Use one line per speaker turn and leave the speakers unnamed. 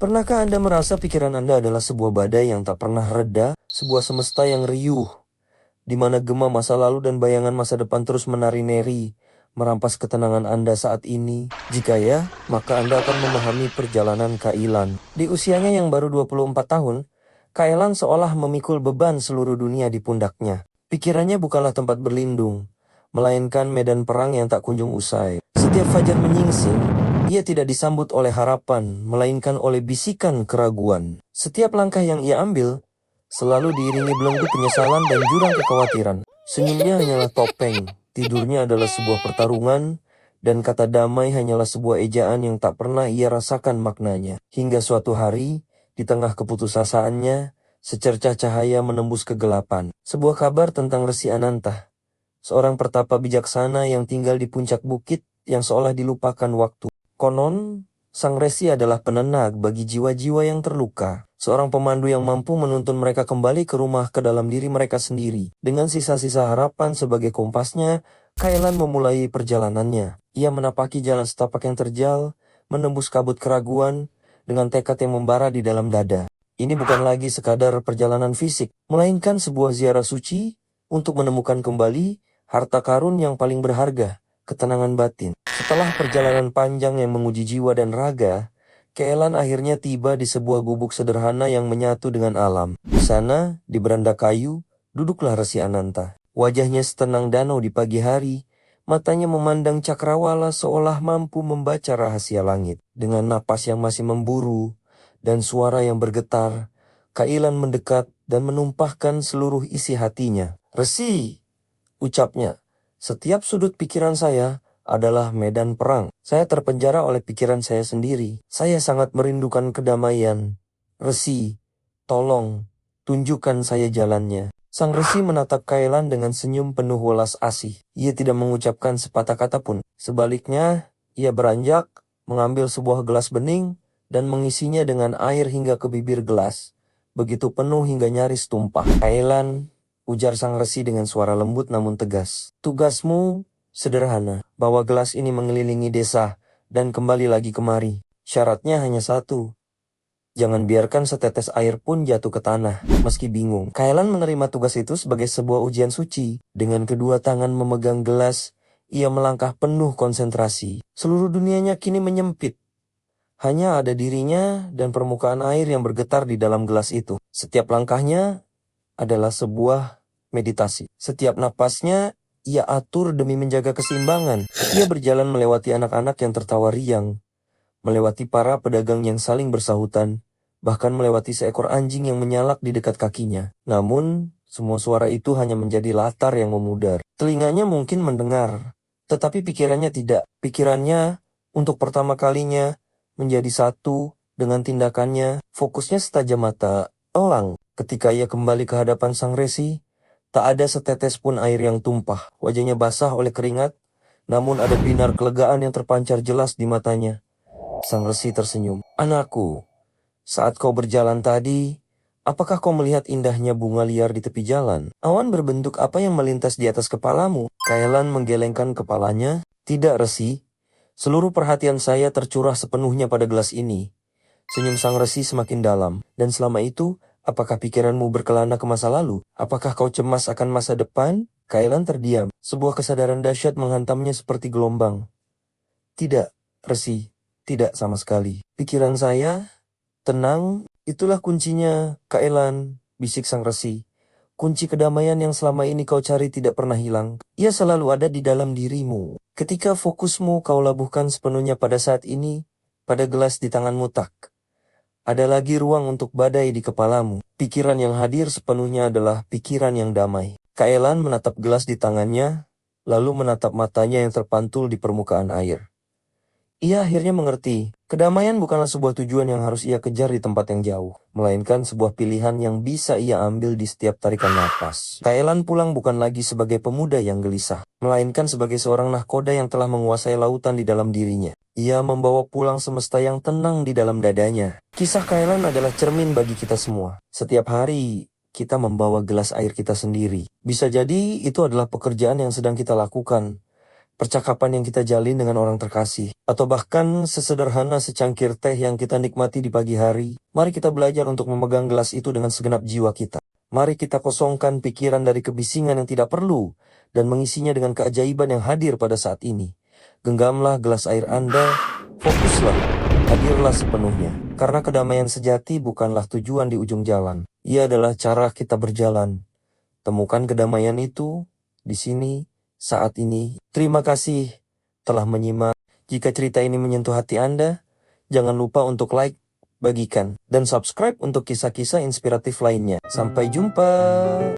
Pernahkah Anda merasa pikiran Anda adalah sebuah badai yang tak pernah reda, sebuah semesta yang riuh, di mana gema masa lalu dan bayangan masa depan terus menari-neri, merampas ketenangan Anda saat ini? Jika ya, maka Anda akan memahami perjalanan Kailan. Di usianya yang baru 24 tahun, Kailan seolah memikul beban seluruh dunia di pundaknya. Pikirannya bukanlah tempat berlindung, melainkan medan perang yang tak kunjung usai. Setiap fajar menyingsing, ia tidak disambut oleh harapan, melainkan oleh bisikan keraguan. Setiap langkah yang ia ambil selalu diiringi belenggu penyesalan dan jurang kekhawatiran. Senyumnya hanyalah topeng, tidurnya adalah sebuah pertarungan, dan kata damai hanyalah sebuah ejaan yang tak pernah ia rasakan maknanya. Hingga suatu hari, di tengah keputusasaannya, secercah cahaya menembus kegelapan. Sebuah kabar tentang Resi Ananta, seorang pertapa bijaksana yang tinggal di puncak bukit yang seolah dilupakan waktu. Konon, Sang Resi adalah penenang bagi jiwa-jiwa yang terluka. Seorang pemandu yang mampu menuntun mereka kembali ke rumah ke dalam diri mereka sendiri. Dengan sisa-sisa harapan sebagai kompasnya, Kailan memulai perjalanannya. Ia menapaki jalan setapak yang terjal, menembus kabut keraguan, dengan tekad yang membara di dalam dada. Ini bukan lagi sekadar perjalanan fisik, melainkan sebuah ziarah suci untuk menemukan kembali harta karun yang paling berharga, ketenangan batin. Setelah perjalanan panjang yang menguji jiwa dan raga, Kailan akhirnya tiba di sebuah gubuk sederhana yang menyatu dengan alam. Di sana, di beranda kayu, duduklah Resi Ananta. Wajahnya setenang danau di pagi hari, matanya memandang cakrawala seolah mampu membaca rahasia langit. Dengan napas yang masih memburu dan suara yang bergetar, Kailan mendekat dan menumpahkan seluruh isi hatinya. "Resi," ucapnya, "setiap sudut pikiran saya adalah medan perang. Saya terpenjara oleh pikiran saya sendiri. Saya sangat merindukan kedamaian. Resi, tolong, tunjukkan saya jalannya." Sang Resi menatap Kailan dengan senyum penuh welas asih. Ia tidak mengucapkan sepatah kata pun. Sebaliknya, ia beranjak, mengambil sebuah gelas bening, dan mengisinya dengan air hingga ke bibir gelas. Begitu penuh hingga nyaris tumpah. "Kailan," ujar Sang Resi dengan suara lembut namun tegas, "tugasmu sederhana. Bawa gelas ini mengelilingi desa dan kembali lagi kemari. Syaratnya hanya satu. Jangan biarkan setetes air pun jatuh ke tanah, meski bingung." Kailan menerima tugas itu sebagai sebuah ujian suci. Dengan kedua tangan memegang gelas, ia melangkah penuh konsentrasi. Seluruh dunianya kini menyempit. Hanya ada dirinya dan permukaan air yang bergetar di dalam gelas itu. Setiap langkahnya adalah sebuah meditasi. Setiap napasnya ia atur demi menjaga keseimbangan. Ia berjalan melewati anak-anak yang tertawa riang, melewati para pedagang yang saling bersahutan, bahkan melewati seekor anjing yang menyalak di dekat kakinya. Namun, semua suara itu hanya menjadi latar yang memudar. Telinganya mungkin mendengar, tetapi pikirannya tidak. Pikirannya, untuk pertama kalinya, menjadi satu dengan tindakannya. Fokusnya setajam mata elang. Ketika ia kembali ke hadapan Sang Resi, tak ada setetes pun air yang tumpah. Wajahnya basah oleh keringat, namun ada binar kelegaan yang terpancar jelas di matanya. Sang Resi tersenyum. "Anakku, saat kau berjalan tadi, apakah kau melihat indahnya bunga liar di tepi jalan? Awan berbentuk apa yang melintas di atas kepalamu?" Kailan menggelengkan kepalanya. "Tidak, Resi. Seluruh perhatian saya tercurah sepenuhnya pada gelas ini." Senyum Sang Resi semakin dalam. "Dan selama itu, apakah pikiranmu berkelana ke masa lalu? Apakah kau cemas akan masa depan?" Kailan terdiam. Sebuah kesadaran dahsyat menghantamnya seperti gelombang. "Tidak, Resi. Tidak sama sekali. Pikiran saya tenang. Itulah kuncinya, Kailan," bisik Sang Resi. "Kunci kedamaian yang selama ini kau cari tidak pernah hilang. Ia selalu ada di dalam dirimu. Ketika fokusmu kau labuhkan sepenuhnya pada saat ini, pada gelas di tanganmu, tak ada lagi ruang untuk badai di kepalamu. Pikiran yang hadir sepenuhnya adalah pikiran yang damai." Kailan menatap gelas di tangannya, lalu menatap matanya yang terpantul di permukaan air. Ia akhirnya mengerti, kedamaian bukanlah sebuah tujuan yang harus ia kejar di tempat yang jauh, melainkan sebuah pilihan yang bisa ia ambil di setiap tarikan napas. Kailan pulang bukan lagi sebagai pemuda yang gelisah, melainkan sebagai seorang nahkoda yang telah menguasai lautan di dalam dirinya. Ia membawa pulang semesta yang tenang di dalam dadanya. Kisah Kailan adalah cermin bagi kita semua. Setiap hari, kita membawa gelas air kita sendiri. Bisa jadi itu adalah pekerjaan yang sedang kita lakukan. percakapan yang kita jalin dengan orang terkasih, atau bahkan sesederhana secangkir teh yang kita nikmati di pagi hari. Mari kita belajar untuk memegang gelas itu dengan segenap jiwa kita. Mari kita kosongkan pikiran dari kebisingan yang tidak perlu, dan mengisinya dengan keajaiban yang hadir pada saat ini. Genggamlah gelas air Anda, fokuslah, hadirlah sepenuhnya. Karena kedamaian sejati bukanlah tujuan di ujung jalan. Ia adalah cara kita berjalan. Temukan kedamaian itu di sini, saat ini. Terima kasih telah menyimak. Jika cerita ini menyentuh hati Anda, jangan lupa untuk like, bagikan, dan subscribe untuk kisah-kisah inspiratif lainnya. Sampai jumpa.